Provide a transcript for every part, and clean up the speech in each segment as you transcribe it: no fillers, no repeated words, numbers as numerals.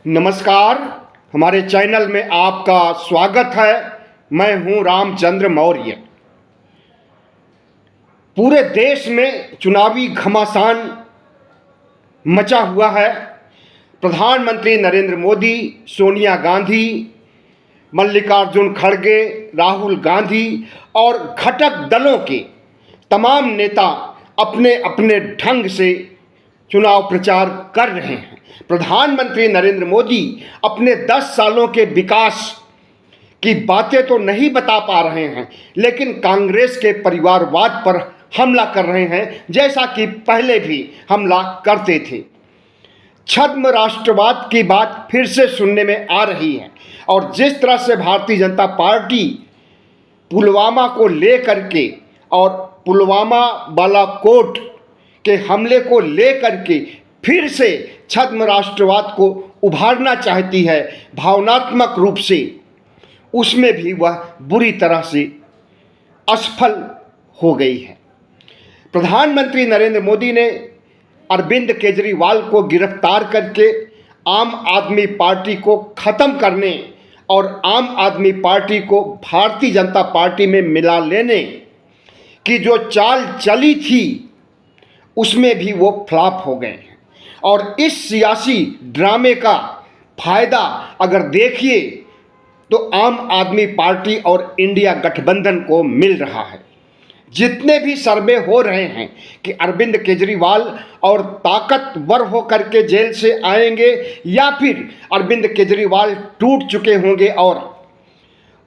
नमस्कार, हमारे चैनल में आपका स्वागत है। मैं हूं रामचंद्र मौर्य। पूरे देश में चुनावी घमासान मचा हुआ है। प्रधानमंत्री नरेंद्र मोदी, सोनिया गांधी, मल्लिकार्जुन खड़गे, राहुल गांधी और घटक दलों के तमाम नेता अपने अपने ढंग से चुनाव प्रचार कर रहे हैं। प्रधानमंत्री नरेंद्र मोदी अपने 10 सालों के विकास की बातें तो नहीं बता पा रहे हैं, लेकिन कांग्रेस के परिवारवाद पर हमला कर रहे हैं, जैसा कि पहले भी हमला करते थे। छद्म राष्ट्रवाद की बात फिर से सुनने में आ रही है और जिस तरह से भारतीय जनता पार्टी पुलवामा को लेकर के और पुलवामा बालाकोट के हमले को लेकर के फिर से छद्म राष्ट्रवाद को उभारना चाहती है भावनात्मक रूप से, उसमें भी वह बुरी तरह से असफल हो गई है। प्रधानमंत्री नरेंद्र मोदी ने अरविंद केजरीवाल को गिरफ्तार करके आम आदमी पार्टी को ख़त्म करने और आम आदमी पार्टी को भारतीय जनता पार्टी में मिला लेने की जो चाल चली थी, उसमें भी वो फ्लॉप हो गए हैं। और इस सियासी ड्रामे का फायदा अगर देखिए तो आम आदमी पार्टी और इंडिया गठबंधन को मिल रहा है। जितने भी सर्वे हो रहे हैं कि अरविंद केजरीवाल और ताकतवर होकर के जेल से आएंगे या फिर अरविंद केजरीवाल टूट चुके होंगे और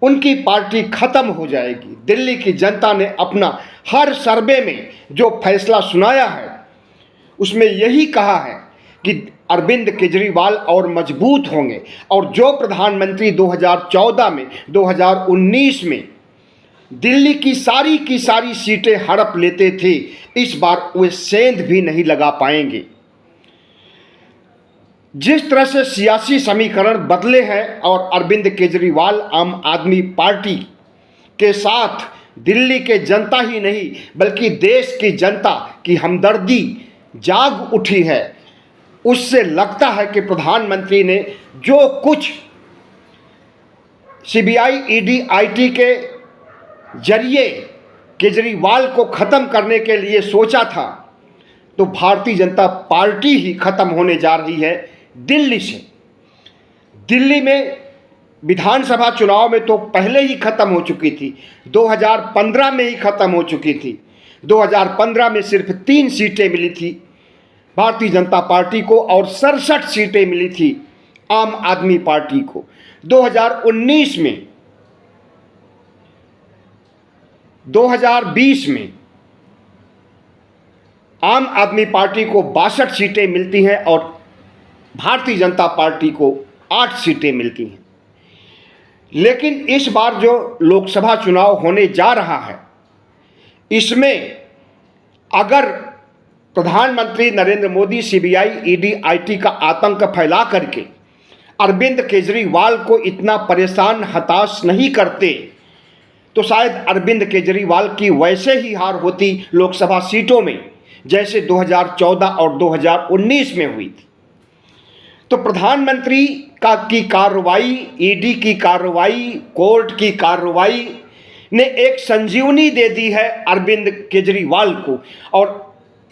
उनकी पार्टी खत्म हो जाएगी। दिल्ली की जनता ने अपना हर सर्वे में जो फैसला सुनाया है, उसमें यही कहा है कि अरविंद केजरीवाल और मजबूत होंगे और जो प्रधानमंत्री 2014 में 2019 में दिल्ली की सारी सीटें हड़प लेते थे, इस बार वे सेंध भी नहीं लगा पाएंगे। जिस तरह से सियासी समीकरण बदले हैं और अरविंद केजरीवाल आम आदमी पार्टी के साथ दिल्ली के जनता ही नहीं बल्कि देश की जनता की हमदर्दी जाग उठी है, उससे लगता है कि प्रधानमंत्री ने जो कुछ सीबीआई, ईडी, आईटी के जरिए केजरीवाल को ख़त्म करने के लिए सोचा था, तो भारतीय जनता पार्टी ही ख़त्म होने जा रही है दिल्ली से। दिल्ली में विधानसभा चुनाव में तो पहले ही ख़त्म हो चुकी थी, 2015 में ही ख़त्म हो चुकी थी। 2015 में सिर्फ 3 सीटें मिली थी भारतीय जनता पार्टी को और 67 सीटें मिली थी आम आदमी पार्टी को। 2019 में 2020 में आम आदमी पार्टी को 62 सीटें मिलती हैं और भारतीय जनता पार्टी को 8 सीटें मिलती हैं। लेकिन इस बार जो लोकसभा चुनाव होने जा रहा है, इसमें अगर प्रधानमंत्री Narendra Modi CBI, ED, IT का आतंक फैला करके अरविंद केजरीवाल को इतना परेशान, हताश नहीं करते, तो शायद अरविंद केजरीवाल की वैसे ही हार होती लोकसभा सीटों में जैसे 2014 और 2019 में हुई थी। तो प्रधानमंत्री की कार्रवाई, ईडी की कार्रवाई, कोर्ट की कार्रवाई ने एक संजीवनी दे दी है अरविंद केजरीवाल को और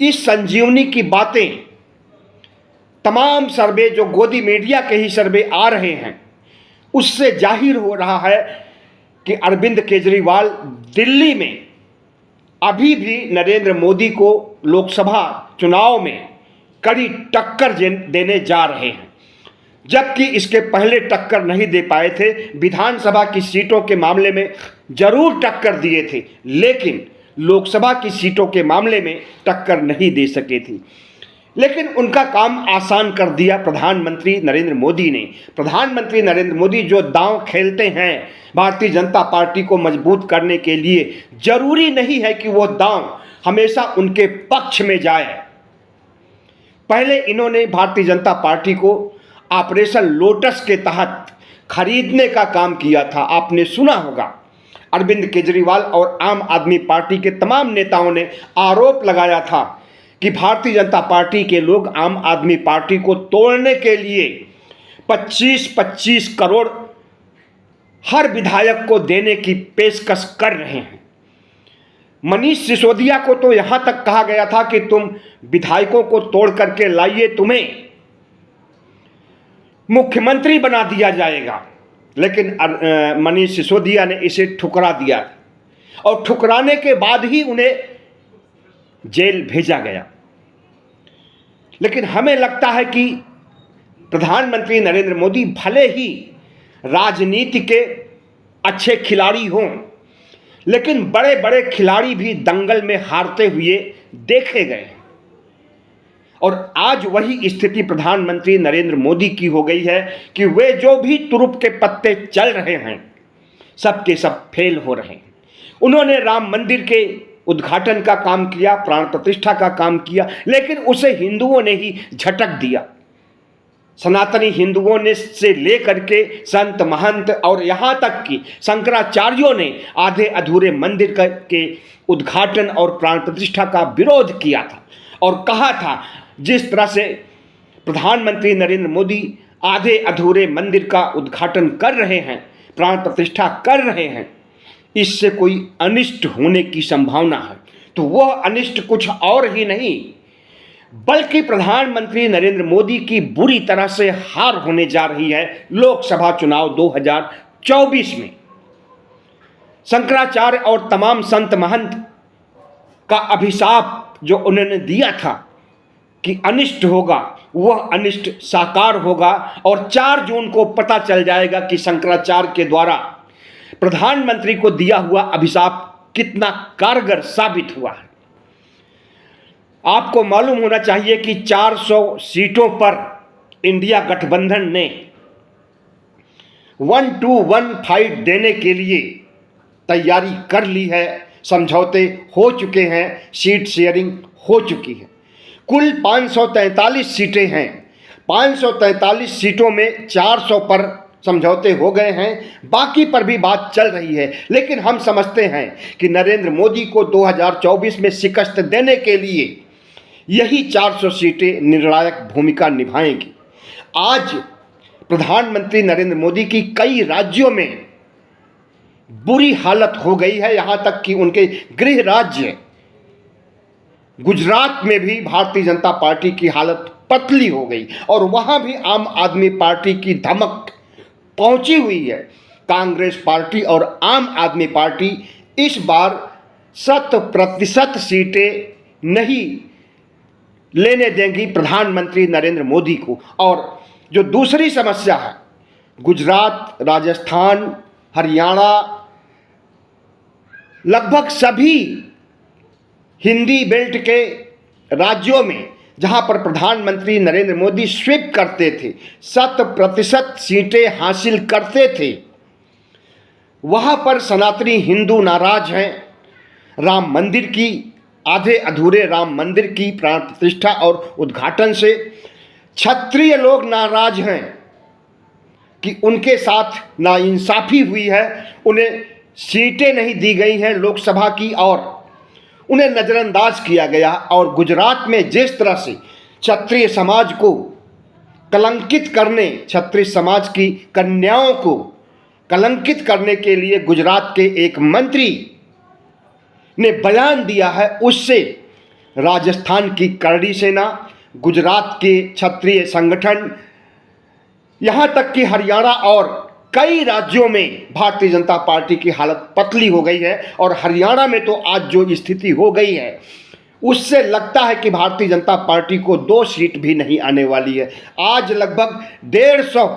इस संजीवनी की बातें तमाम सर्वे, जो गोदी मीडिया के ही सर्वे आ रहे हैं, उससे जाहिर हो रहा है कि अरविंद केजरीवाल दिल्ली में अभी भी नरेंद्र मोदी को लोकसभा चुनाव में कड़ी टक्कर देने जा रहे हैं, जबकि इसके पहले टक्कर नहीं दे पाए थे। विधानसभा की सीटों के मामले में जरूर टक्कर दिए थे, लेकिन लोकसभा की सीटों के मामले में टक्कर नहीं दे सके थे। लेकिन उनका काम आसान कर दिया प्रधानमंत्री नरेंद्र मोदी ने। प्रधानमंत्री नरेंद्र मोदी जो दांव खेलते हैं भारतीय जनता पार्टी को मजबूत करने के लिए, जरूरी नहीं है कि वो दांव हमेशा उनके पक्ष में जाए। पहले इन्होंने भारतीय जनता पार्टी को ऑपरेशन लोटस के तहत खरीदने का काम किया था। आपने सुना होगा, अरविंद केजरीवाल और आम आदमी पार्टी के तमाम नेताओं ने आरोप लगाया था कि भारतीय जनता पार्टी के लोग आम आदमी पार्टी को तोड़ने के लिए 25-25 करोड़ हर विधायक को देने की पेशकश कर रहे हैं। मनीष सिसोदिया को तो यहां तक कहा गया था कि तुम विधायकों को तोड़ करके लाइए, तुम्हें मुख्यमंत्री बना दिया जाएगा, लेकिन मनीष सिसोदिया ने इसे ठुकरा दिया और ठुकराने के बाद ही उन्हें जेल भेजा गया। लेकिन हमें लगता है कि प्रधानमंत्री नरेंद्र मोदी भले ही राजनीति के अच्छे खिलाड़ी हों, लेकिन बड़े बड़े खिलाड़ी भी दंगल में हारते हुए देखे गए और आज वही स्थिति प्रधानमंत्री नरेंद्र मोदी की हो गई है कि वे जो भी तुरुप के पत्ते चल रहे हैं सब के सब फेल हो रहे हैं। उन्होंने राम मंदिर के उद्घाटन का काम किया, प्राण प्रतिष्ठा का काम किया, लेकिन उसे हिंदुओं ने ही झटक दिया। सनातनी हिंदुओं ने से लेकर के संत महंत और यहाँ तक कि शंकराचार्यों ने आधे अधूरे मंदिर के उद्घाटन और प्राण प्रतिष्ठा का विरोध किया था और कहा था जिस तरह से प्रधानमंत्री नरेंद्र मोदी आधे अधूरे मंदिर का उद्घाटन कर रहे हैं, प्राण प्रतिष्ठा कर रहे हैं, इससे कोई अनिष्ट होने की संभावना है। तो वह अनिष्ट कुछ और ही नहीं बल्कि प्रधानमंत्री नरेंद्र मोदी की बुरी तरह से हार होने जा रही है लोकसभा चुनाव 2024 में। शंकराचार्य और तमाम संत महंत का अभिशाप जो उन्होंने दिया था कि अनिष्ट होगा, वह अनिष्ट साकार होगा और 4 जून को पता चल जाएगा कि शंकराचार्य के द्वारा प्रधानमंत्री को दिया हुआ अभिशाप कितना कारगर साबित हुआ है। आपको मालूम होना चाहिए कि 400 सीटों पर इंडिया गठबंधन ने 1-1 फाइट देने के लिए तैयारी कर ली है, समझौते हो चुके हैं, सीट शेयरिंग हो चुकी है। कुल 543 सीटें हैं, 543 सीटों में 400 पर समझौते हो गए हैं, बाकी पर भी बात चल रही है। लेकिन हम समझते हैं कि नरेंद्र मोदी को 2024 में शिकस्त देने के लिए यही 400 सीटें निर्णायक भूमिका निभाएंगी। आज प्रधानमंत्री नरेंद्र मोदी की कई राज्यों में बुरी हालत हो गई है, यहां तक कि उनके गृह राज्य गुजरात में भी भारतीय जनता पार्टी की हालत पतली हो गई और वहां भी आम आदमी पार्टी की धमक पहुंची हुई है। कांग्रेस पार्टी और आम आदमी पार्टी इस बार 100% सीटें नहीं लेने देंगी प्रधानमंत्री नरेंद्र मोदी को। और जो दूसरी समस्या है, गुजरात, राजस्थान, हरियाणा, लगभग सभी हिंदी बेल्ट के राज्यों में जहां पर प्रधानमंत्री नरेंद्र मोदी स्वीप करते थे, 100% सीटें हासिल करते थे, वहां पर सनातनी हिंदू नाराज हैं। राम मंदिर की, आधे अधूरे राम मंदिर की प्राण प्रतिष्ठा और उद्घाटन से क्षत्रिय लोग नाराज हैं कि उनके साथ नाइंसाफी हुई है, उन्हें सीटें नहीं दी गई हैं लोकसभा की और उन्हें नज़रअंदाज किया गया। और गुजरात में जिस तरह से क्षत्रिय समाज को कलंकित करने, क्षत्रिय समाज की कन्याओं को कलंकित करने के लिए गुजरात के एक मंत्री ने बयान दिया है, उससे राजस्थान की करड़ी सेना, गुजरात के क्षत्रिय संगठन, यहाँ तक कि हरियाणा और कई राज्यों में भारतीय जनता पार्टी की हालत पतली हो गई है। और हरियाणा में तो आज जो स्थिति हो गई है उससे लगता है कि भारतीय जनता पार्टी को 2 सीट भी नहीं आने वाली है। आज लगभग 150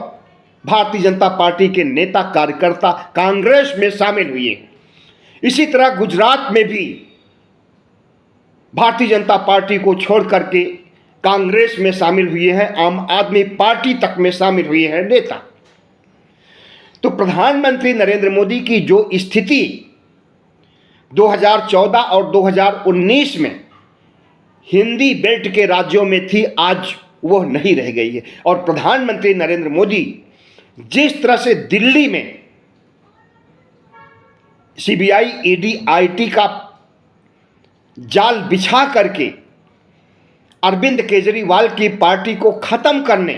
भारतीय जनता पार्टी के नेता कार्यकर्ता कांग्रेस में शामिल हुए हैं। इसी तरह गुजरात में भी भारतीय जनता पार्टी को छोड़ करके कांग्रेस में शामिल हुए हैं, आम आदमी पार्टी तक में शामिल हुए हैं नेता। तो प्रधानमंत्री नरेंद्र मोदी की जो स्थिति 2014 और 2019 में हिंदी बेल्ट के राज्यों में थी, आज वह नहीं रह गई है। और प्रधानमंत्री नरेंद्र मोदी जिस तरह से दिल्ली में सीबीआई, ईडी, आईटी का जाल बिछा करके अरविंद केजरीवाल की पार्टी को खत्म करने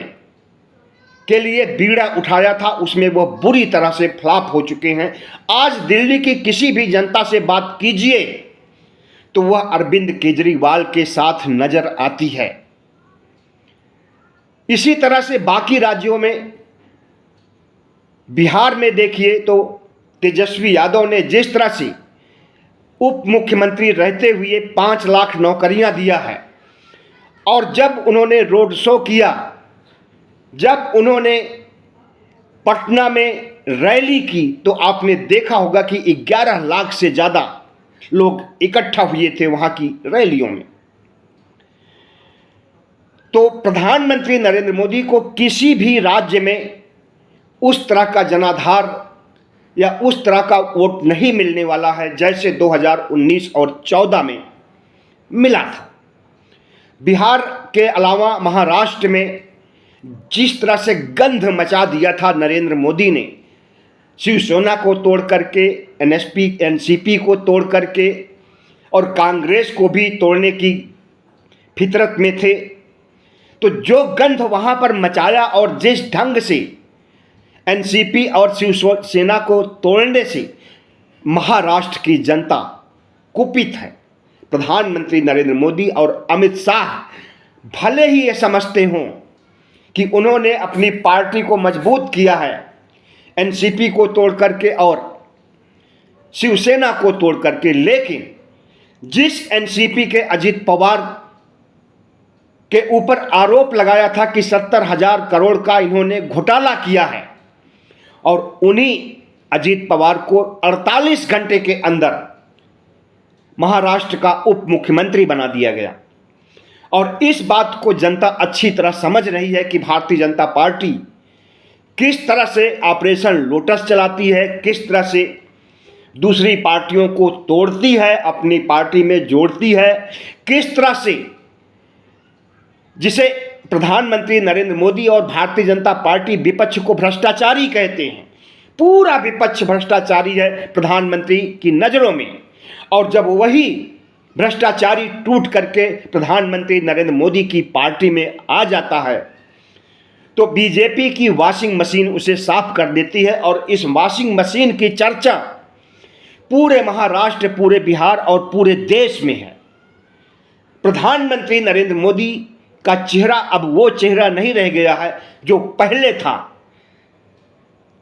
के लिए बीड़ा उठाया था उसमें वो बुरी तरह से फ्लॉप हो चुके हैं। आज दिल्ली की किसी भी जनता से बात कीजिए तो वह अरविंद केजरीवाल के साथ नजर आती है। इसी तरह से बाकी राज्यों में, बिहार में देखिए तो तेजस्वी यादव ने जिस तरह से उप मुख्यमंत्री रहते हुए 5 लाख नौकरियां दिया है, और जब उन्होंने रोड शो किया, जब उन्होंने पटना में रैली की, तो आपने देखा होगा कि 11 लाख से ज़्यादा लोग इकट्ठा हुए थे वहां की रैलियों में। तो प्रधानमंत्री नरेंद्र मोदी को किसी भी राज्य में उस तरह का जनाधार या उस तरह का वोट नहीं मिलने वाला है जैसे 2019 और 14 में मिला था। बिहार के अलावा महाराष्ट्र में जिस तरह से गंध मचा दिया था नरेंद्र मोदी ने, शिवसेना को तोड़ करके, एनसीपी को तोड़ करके, और कांग्रेस को भी तोड़ने की फितरत में थे, तो जो गंध वहाँ पर मचाया और जिस ढंग से एनसीपी और शिवसेना को तोड़ने से महाराष्ट्र की जनता कुपित है। प्रधानमंत्री नरेंद्र मोदी और अमित शाह भले ही ये समझते हों कि उन्होंने अपनी पार्टी को मजबूत किया है एनसीपी को तोड़ करके और शिवसेना को तोड़ करके, लेकिन जिस एनसीपी के अजित पवार के ऊपर आरोप लगाया था कि 70,000 करोड़ का इन्होंने घोटाला किया है, और उन्हीं अजित पवार को 48 घंटे के अंदर महाराष्ट्र का उप मुख्यमंत्री बना दिया गया। और इस बात को जनता अच्छी तरह समझ रही है कि भारतीय जनता पार्टी किस तरह से ऑपरेशन लोटस चलाती है, किस तरह से दूसरी पार्टियों को तोड़ती है, अपनी पार्टी में जोड़ती है, किस तरह से जिसे प्रधानमंत्री नरेंद्र मोदी और भारतीय जनता पार्टी विपक्ष को भ्रष्टाचारी कहते हैं। पूरा विपक्ष भ्रष्टाचारी है प्रधानमंत्री की नज़रों में, और जब वही भ्रष्टाचारी टूट करके प्रधानमंत्री नरेंद्र मोदी की पार्टी में आ जाता है तो बीजेपी की वॉशिंग मशीन उसे साफ कर देती है। और इस वॉशिंग मशीन की चर्चा पूरे महाराष्ट्र, पूरे बिहार और पूरे देश में है। प्रधानमंत्री नरेंद्र मोदी का चेहरा अब वो चेहरा नहीं रह गया है जो पहले था।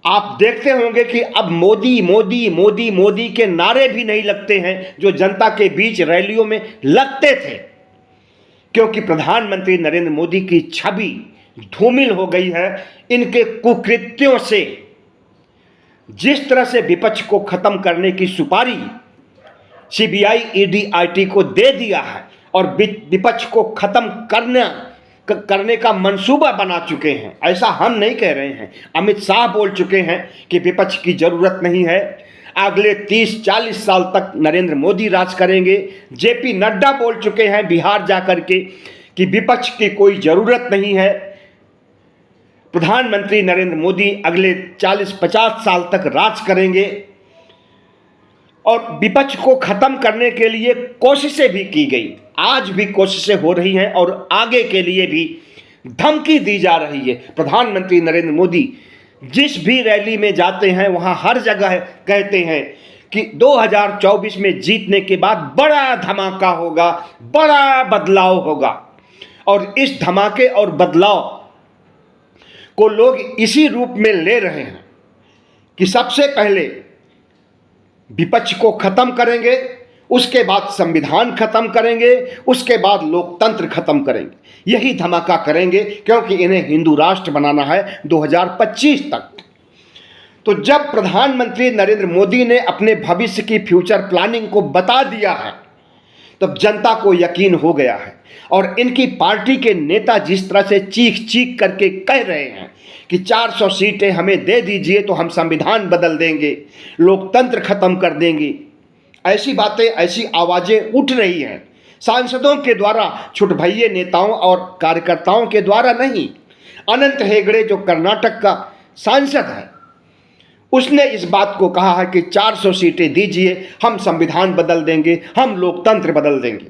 आप देखते होंगे कि अब मोदी मोदी मोदी मोदी के नारे भी नहीं लगते हैं जो जनता के बीच रैलियों में लगते थे, क्योंकि प्रधानमंत्री नरेंद्र मोदी की छवि धूमिल हो गई है इनके कुकृत्यों से। जिस तरह से विपक्ष को खत्म करने की सुपारी सीबीआई, ईडी, आईटी को दे दिया है और विपक्ष को खत्म करने का मंसूबा बना चुके हैं, ऐसा हम नहीं कह रहे हैं। अमित शाह बोल चुके हैं कि विपक्ष की जरूरत नहीं है, अगले 30-40 साल तक नरेंद्र मोदी राज करेंगे। जेपी नड्डा बोल चुके हैं बिहार जाकर के कि विपक्ष की कोई जरूरत नहीं है, प्रधानमंत्री नरेंद्र मोदी अगले 40-50 साल तक राज करेंगे। और विपक्ष को खत्म करने के लिए कोशिशें भी की गई, आज भी कोशिशें हो रही हैं और आगे के लिए भी धमकी दी जा रही है। प्रधानमंत्री नरेंद्र मोदी जिस भी रैली में जाते हैं वहां हर जगह कहते हैं कि 2024 में जीतने के बाद बड़ा धमाका होगा, बड़ा बदलाव होगा। और इस धमाके और बदलाव को लोग इसी रूप में ले रहे हैं कि सबसे पहले विपक्ष को खत्म करेंगे, उसके बाद संविधान खत्म करेंगे, उसके बाद लोकतंत्र खत्म करेंगे। यही धमाका करेंगे क्योंकि इन्हें हिंदू राष्ट्र बनाना है 2025 तक। तो जब प्रधानमंत्री नरेंद्र मोदी ने अपने भविष्य की फ्यूचर प्लानिंग को बता दिया है तब जनता को यकीन हो गया है। और इनकी पार्टी के नेता जिस तरह से चीख चीख करके कह रहे हैं कि 400 सीटें हमें दे दीजिए तो हम संविधान बदल देंगे, लोकतंत्र खत्म कर देंगे, ऐसी बातें, ऐसी आवाज़ें उठ रही हैं सांसदों के द्वारा, छुटभइये नेताओं और कार्यकर्ताओं के द्वारा नहीं। अनंत हेगड़े जो कर्नाटक का सांसद है उसने इस बात को कहा है कि 400 सीटें दीजिए, हम संविधान बदल देंगे, हम लोकतंत्र बदल देंगे।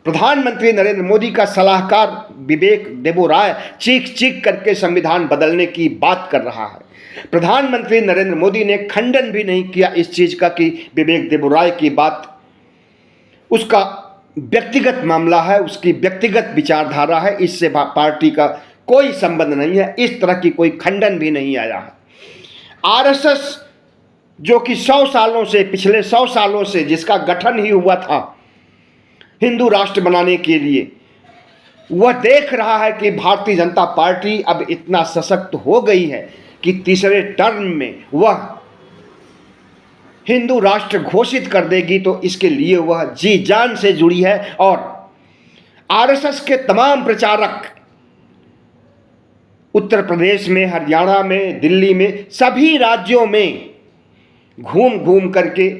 प्रधानमंत्री नरेंद्र मोदी का सलाहकार विवेक देबोराय चीख चीख करके संविधान बदलने की बात कर रहा है। प्रधानमंत्री नरेंद्र मोदी ने खंडन भी नहीं किया इस चीज का कि विवेक देबोराय की बात उसका व्यक्तिगत मामला है, उसकी व्यक्तिगत विचारधारा है, इससे पार्टी का कोई संबंध नहीं है। इस तरह की कोई खंडन भी नहीं आया है। आरएसएस जो कि 100 सालों से, पिछले 100 सालों से जिसका गठन ही हुआ था हिंदू राष्ट्र बनाने के लिए, वह देख रहा है कि भारतीय जनता पार्टी अब इतना सशक्त हो गई है कि तीसरे टर्म में वह हिंदू राष्ट्र घोषित कर देगी। तो इसके लिए वह जी जान से जुड़ी है और आरएसएस के तमाम प्रचारक उत्तर प्रदेश में, हरियाणा में, दिल्ली में, सभी राज्यों में घूम घूम करके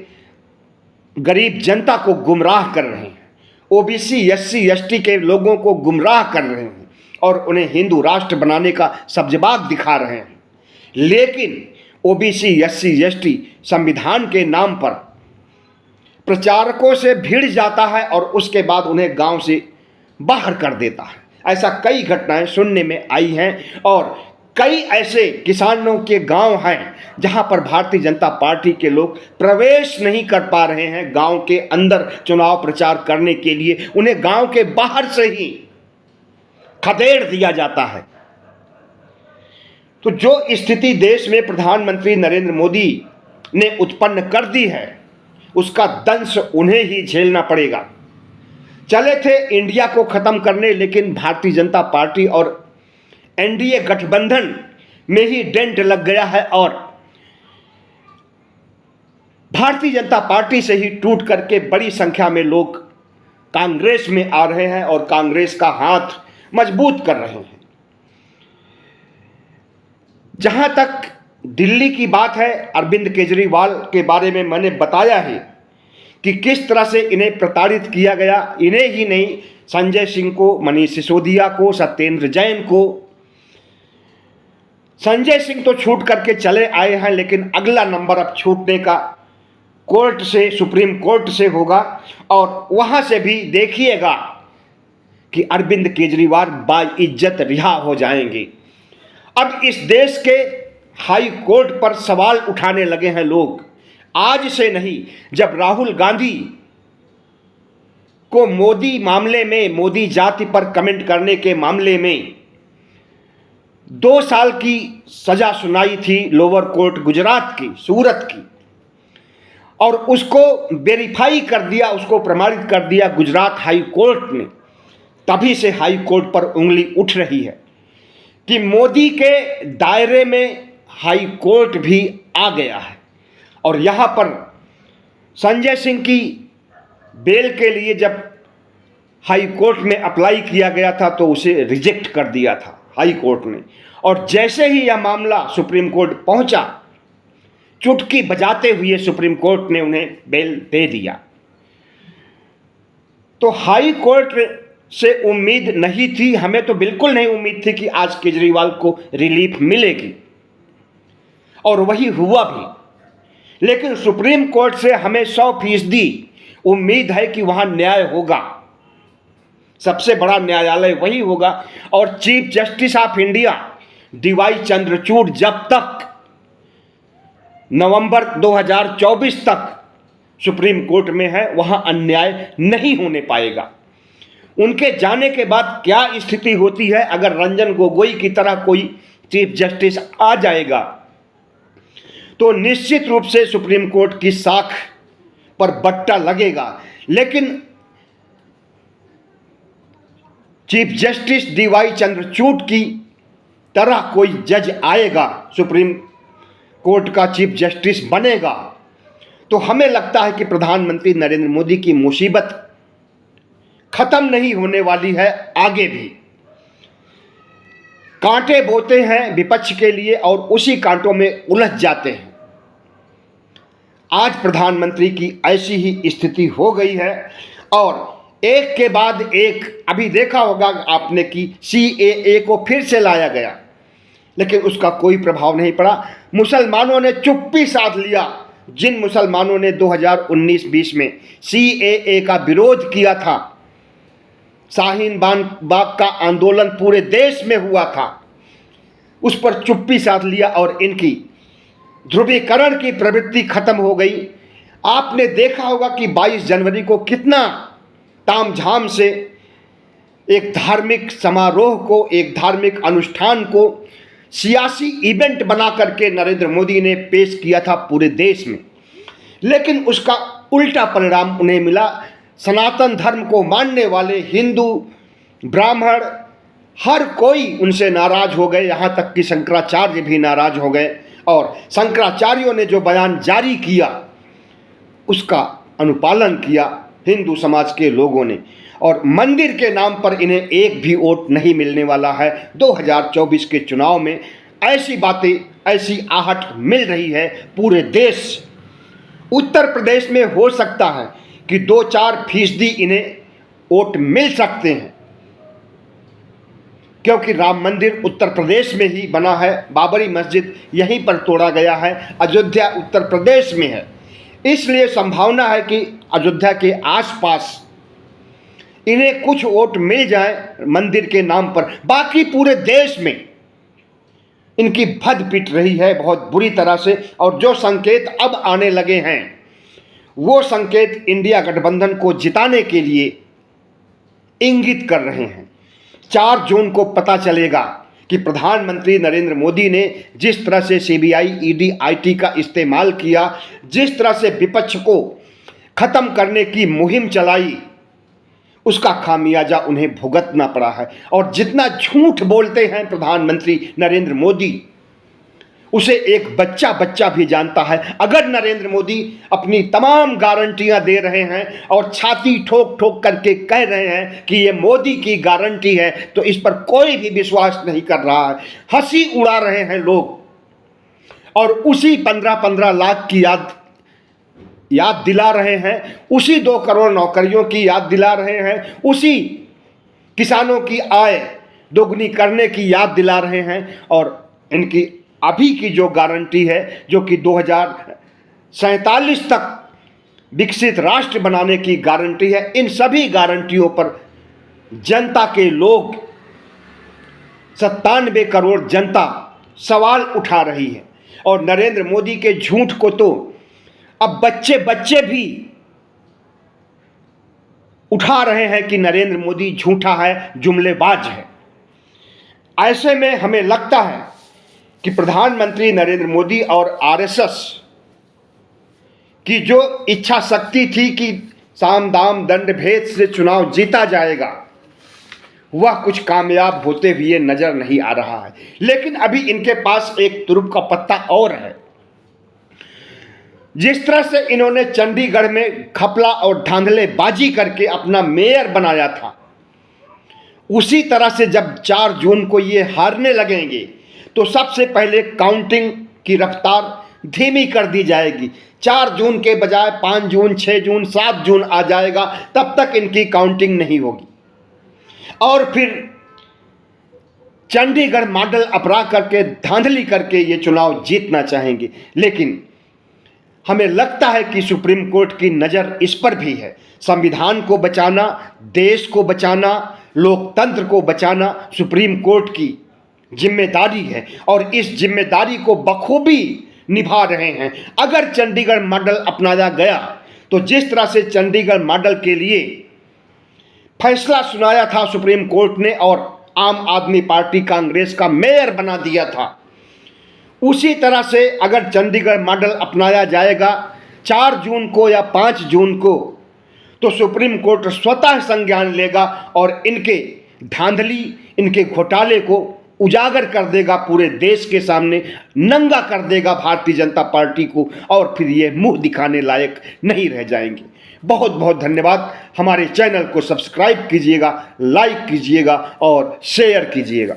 गरीब जनता को गुमराह कर रहे हैं, ओबीसी, एससी, एसटी के लोगों को गुमराह कर रहे हैं और उन्हें हिंदू राष्ट्र बनाने का सब्जबाग दिखा रहे हैं। लेकिन ओबीसी, एससी, एसटी संविधान के नाम पर प्रचारकों से भिड़ जाता है और उसके बाद उन्हें गांव से बाहर कर देता है। ऐसा कई घटनाएं सुनने में आई हैं और कई ऐसे किसानों के गांव हैं जहां पर भारतीय जनता पार्टी के लोग प्रवेश नहीं कर पा रहे हैं गांव के अंदर चुनाव प्रचार करने के लिए। उन्हें गांव के बाहर से ही खदेड़ दिया जाता है। तो जो स्थिति देश में प्रधानमंत्री नरेंद्र मोदी ने उत्पन्न कर दी है उसका दंश उन्हें ही झेलना पड़ेगा। चले थे इंडिया को खत्म करने, लेकिन भारतीय जनता पार्टी और एनडीए गठबंधन में ही डेंट लग गया है और भारतीय जनता पार्टी से ही टूट करके बड़ी संख्या में लोग कांग्रेस में आ रहे हैं और कांग्रेस का हाथ मजबूत कर रहे हैं। जहां तक दिल्ली की बात है, अरविंद केजरीवाल के बारे में मैंने बताया है कि किस तरह से इन्हें प्रताड़ित किया गया। इन्हें ही नहीं, संजय सिंह को, मनीष सिसोदिया को, सत्येंद्र जैन को। संजय सिंह तो छूट करके चले आए हैं, लेकिन अगला नंबर अब छूटने का कोर्ट से, सुप्रीम कोर्ट से होगा और वहां से भी देखिएगा कि अरविंद केजरीवाल बाइज्जत रिहा हो जाएंगे। अब इस देश के हाई कोर्ट पर सवाल उठाने लगे हैं लोग, आज से नहीं। जब राहुल गांधी को मोदी मामले में, मोदी जाति पर कमेंट करने के मामले में 2 साल की सजा सुनाई थी लोअर कोर्ट गुजरात की, सूरत की, और उसको वेरीफाई कर दिया, उसको प्रमाणित कर दिया गुजरात हाई कोर्ट ने, तभी से हाई कोर्ट पर उंगली उठ रही है कि मोदी के दायरे में हाई कोर्ट भी आ गया है। और यहाँ पर संजय सिंह की बेल के लिए जब हाई कोर्ट में अप्लाई किया गया था तो उसे रिजेक्ट कर दिया था हाई कोर्ट ने, और जैसे ही यह मामला सुप्रीम कोर्ट पहुंचा, चुटकी बजाते हुए सुप्रीम कोर्ट ने उन्हें बेल दे दिया। तो हाई कोर्ट से उम्मीद नहीं थी, हमें तो बिल्कुल नहीं उम्मीद थी कि आज केजरीवाल को रिलीफ मिलेगी, और वही हुआ भी। लेकिन सुप्रीम कोर्ट से हमें 100% उम्मीद है कि वहां न्याय होगा, सबसे बड़ा न्यायालय वही होगा। और chief justice of India DY Chandrachud जब तक नवंबर 2024 तक सुप्रीम कोर्ट में है, वहां अन्याय नहीं होने पाएगा। उनके जाने के बाद क्या स्थिति होती है, अगर रंजन गोगोई की तरह कोई चीफ जस्टिस आ जाएगा तो निश्चित रूप से सुप्रीम कोर्ट की साख पर बट्टा लगेगा। लेकिन चीफ जस्टिस डीवाई चंद्रचूड़ की तरह कोई जज आएगा, सुप्रीम कोर्ट का चीफ जस्टिस बनेगा, तो हमें लगता है कि प्रधानमंत्री नरेंद्र मोदी की मुसीबत खत्म नहीं होने वाली है, आगे भी कांटे बोते हैं विपक्ष के लिए और उसी कांटों में उलझ जाते हैं। आज प्रधानमंत्री की ऐसी ही स्थिति हो गई है और एक के बाद एक, अभी देखा होगा आपने कि CAA को फिर से लाया गया, लेकिन उसका कोई प्रभाव नहीं पड़ा। मुसलमानों ने चुप्पी साध लिया। जिन मुसलमानों ने 2019-20 में CAA का विरोध किया था, शाहीन बाग का आंदोलन पूरे देश में हुआ था, उस पर चुप्पी साध लिया और इनकी ध्रुवीकरण की प्रवृत्ति खत्म हो गई। आपने देखा होगा कि 22 जनवरी को कितना तामझाम से एक धार्मिक समारोह को, एक धार्मिक अनुष्ठान को सियासी इवेंट बना करके नरेंद्र मोदी ने पेश किया था पूरे देश में, लेकिन उसका उल्टा परिणाम उन्हें मिला। सनातन धर्म को मानने वाले हिंदू, ब्राह्मण, हर कोई उनसे नाराज हो गए, यहाँ तक कि शंकराचार्य भी नाराज हो गए और शंकराचार्यों ने जो बयान जारी किया उसका अनुपालन किया हिंदू समाज के लोगों ने, और मंदिर के नाम पर इन्हें एक भी वोट नहीं मिलने वाला है। 2024 के चुनाव में ऐसी बातें, ऐसी आहट मिल रही है पूरे देश। उत्तर प्रदेश में हो सकता है कि 2-4% इन्हें वोट मिल सकते हैं, क्योंकि राम मंदिर उत्तर प्रदेश में ही बना है, बाबरी मस्जिद यहीं पर तोड़ा गया है, अयोध्या उत्तर प्रदेश में है, इसलिए संभावना है कि अयोध्या के आसपास इन्हें कुछ वोट मिल जाए मंदिर के नाम पर। बाकी पूरे देश में इनकी भद पिट रही है बहुत बुरी तरह से, और जो संकेत अब आने लगे हैं वो संकेत इंडिया गठबंधन को जिताने के लिए इंगित कर रहे हैं। 4 जून को पता चलेगा कि प्रधानमंत्री नरेंद्र मोदी ने जिस तरह से सीबीआई, ईडी, आईटी का इस्तेमाल किया, जिस तरह से विपक्ष को खत्म करने की मुहिम चलाई, उसका खामियाजा उन्हें भुगतना पड़ा है। और जितना झूठ बोलते हैं प्रधानमंत्री नरेंद्र मोदी, उसे एक बच्चा भी जानता है। अगर नरेंद्र मोदी अपनी तमाम गारंटियां दे रहे हैं और छाती ठोक ठोक करके कह रहे हैं कि ये मोदी की गारंटी है, तो इस पर कोई भी विश्वास नहीं कर रहा है। हंसी उड़ा रहे हैं लोग, और उसी 15-15 लाख की याद दिला रहे हैं, उसी 2 करोड़ नौकरियों की याद दिला रहे हैं, उसी किसानों की आय दोगुनी करने की याद दिला रहे हैं। और इनकी अभी की जो गारंटी है, जो कि 2047 तक विकसित राष्ट्र बनाने की गारंटी है, इन सभी गारंटियों पर जनता के लोग, 97 करोड़ जनता सवाल उठा रही है। और नरेंद्र मोदी के झूठ को तो अब बच्चे भी उठा रहे हैं कि नरेंद्र मोदी झूठा है, जुमलेबाज है। ऐसे में हमें लगता है कि प्रधानमंत्री नरेंद्र मोदी और आरएसएस की जो इच्छा शक्ति थी कि साम दाम दंड भेद से चुनाव जीता जाएगा, वह कुछ कामयाब होते हुए नजर नहीं आ रहा है। लेकिन अभी इनके पास एक तुरुप का पत्ता और है। जिस तरह से इन्होंने चंडीगढ़ में खपला और धांधलेबाजी करके अपना मेयर बनाया था, उसी तरह से जब 4 जून को ये हारने लगेंगे तो सबसे पहले काउंटिंग की रफ्तार धीमी कर दी जाएगी। 4 जून के बजाय 5 जून, 6 जून, 7 जून आ जाएगा, तब तक इनकी काउंटिंग नहीं होगी। और फिर चंडीगढ़ मॉडल अपना करके, धांधली करके ये चुनाव जीतना चाहेंगे। लेकिन हमें लगता है कि सुप्रीम कोर्ट की नज़र इस पर भी है। संविधान को बचाना, देश को बचाना, लोकतंत्र को बचाना सुप्रीम कोर्ट की जिम्मेदारी है, और इस जिम्मेदारी को बखूबी निभा रहे हैं। अगर चंडीगढ़ मॉडल अपनाया गया तो जिस तरह से चंडीगढ़ मॉडल के लिए फैसला सुनाया था सुप्रीम कोर्ट ने और आम आदमी पार्टी कांग्रेस का मेयर बना दिया था, उसी तरह से अगर चंडीगढ़ मॉडल अपनाया जाएगा 4 जून को या 5 जून को, तो सुप्रीम कोर्ट स्वतः संज्ञान लेगा और इनके धांधली, इनके घोटाले को उजागर कर देगा, पूरे देश के सामने नंगा कर देगा भारतीय जनता पार्टी को, और फिर ये मुंह दिखाने लायक नहीं रह जाएंगे। बहुत बहुत धन्यवाद। हमारे चैनल को सब्सक्राइब कीजिएगा, लाइक कीजिएगा और शेयर कीजिएगा।